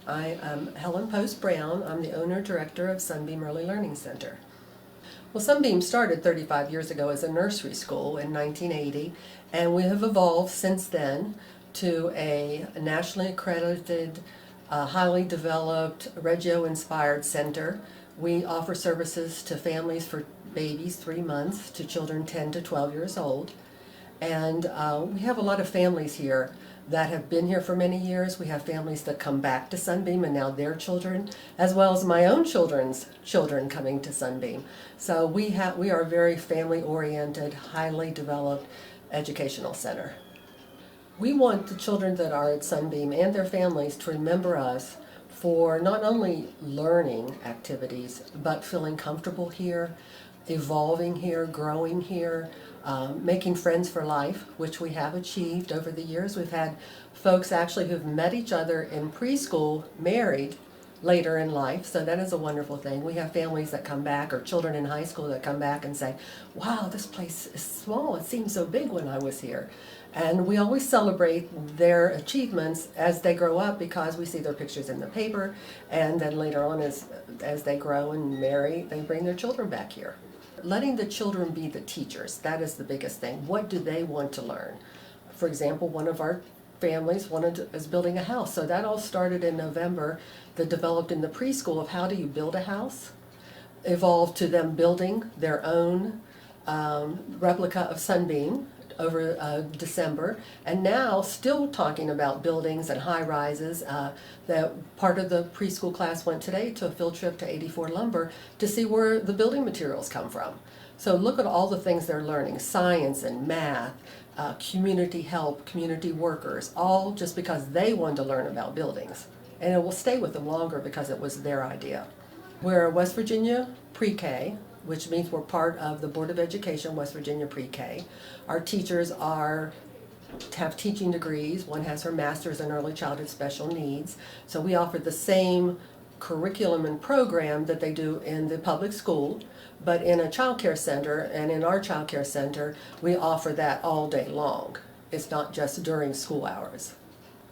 I am Helen Post Brown. I'm the owner-director of Sunbeam Early Learning Center. Well, Sunbeam started 35 years ago as a nursery school in 1980, and we have evolved since then to a nationally accredited, highly developed, Reggio-inspired center. We offer services to families for babies 3 months to children 10 to 12 years old. And we have a lot of families here that have been here for many years. We have families that come back to Sunbeam and now their children, as well as my own children's children coming to Sunbeam. So we are a very family-oriented, highly developed educational center. We want the children that are at Sunbeam and their families to remember us for not only learning activities, but feeling comfortable here, evolving here, growing here, making friends for life, which we have achieved over the years. We've had folks actually who've met each other in preschool, married later in life, so that is a wonderful thing. We have families that come back, or children in high school that come back and say, wow, this place is small, it seemed so big when I was here. And we always celebrate their achievements as they grow up, because we see their pictures in the paper, and then later on as they grow and marry, they bring their children back here. Letting the children be the teachers, that is the biggest thing. What do they want to learn? For example, one of our families is building a house. So that all started in November. That developed in the preschool of how do you build a house, evolved to them building their own replica of Sunbeam over December, and now still talking about buildings and high rises. That part of the preschool class went today to a field trip to 84 Lumber to see where the building materials come from. So look at all the things they're learning, science and math, community help, community workers, all just because they wanted to learn about buildings. And it will stay with them longer because it was their idea. We're a West Virginia pre-K, which means we're part of the Board of Education, West Virginia Pre-K. Our teachers have teaching degrees. One has her master's in early childhood special needs. So we offer the same curriculum and program that they do in the public school, but in a child care center, and in our child care center, we offer that all day long. It's not just during school hours.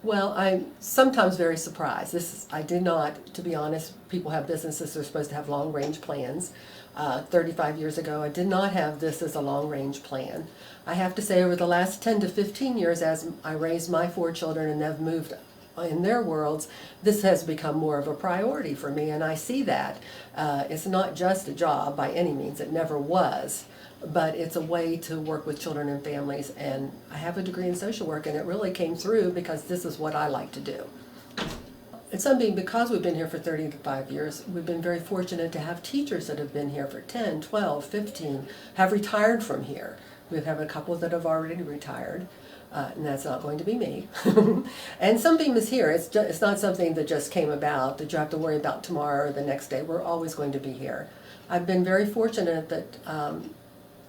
Well, I'm sometimes very surprised. I did not, to be honest, people have businesses, they're supposed to have long-range plans. 35 years ago, I did not have this as a long-range plan. I have to say over the last 10 to 15 years, as I raised my 4 children and they've moved in their worlds, this has become more of a priority for me, and I see that. It's not just a job by any means, it never was. But it's a way to work with children and families, and I have a degree in social work, and it really came through because this is what I like to do. At Sunbeam, because we've been here for 35 years, we've been very fortunate to have teachers that have been here for 10, 12, 15, have retired from here. We have a couple that have already retired, and that's not going to be me. And Sunbeam is here. It's not something that just came about that you have to worry about tomorrow or the next day. We're always going to be here. I've been very fortunate that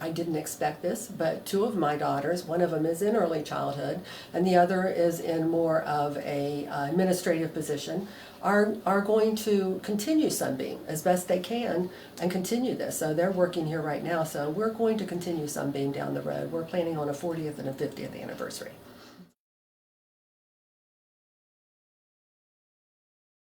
I didn't expect this, but 2 of my daughters, one of them is in early childhood and the other is in more of a administrative position, are going to continue Sunbeam as best they can and continue this. So they're working here right now, so we're going to continue Sunbeam down the road. We're planning on a 40th and a 50th anniversary.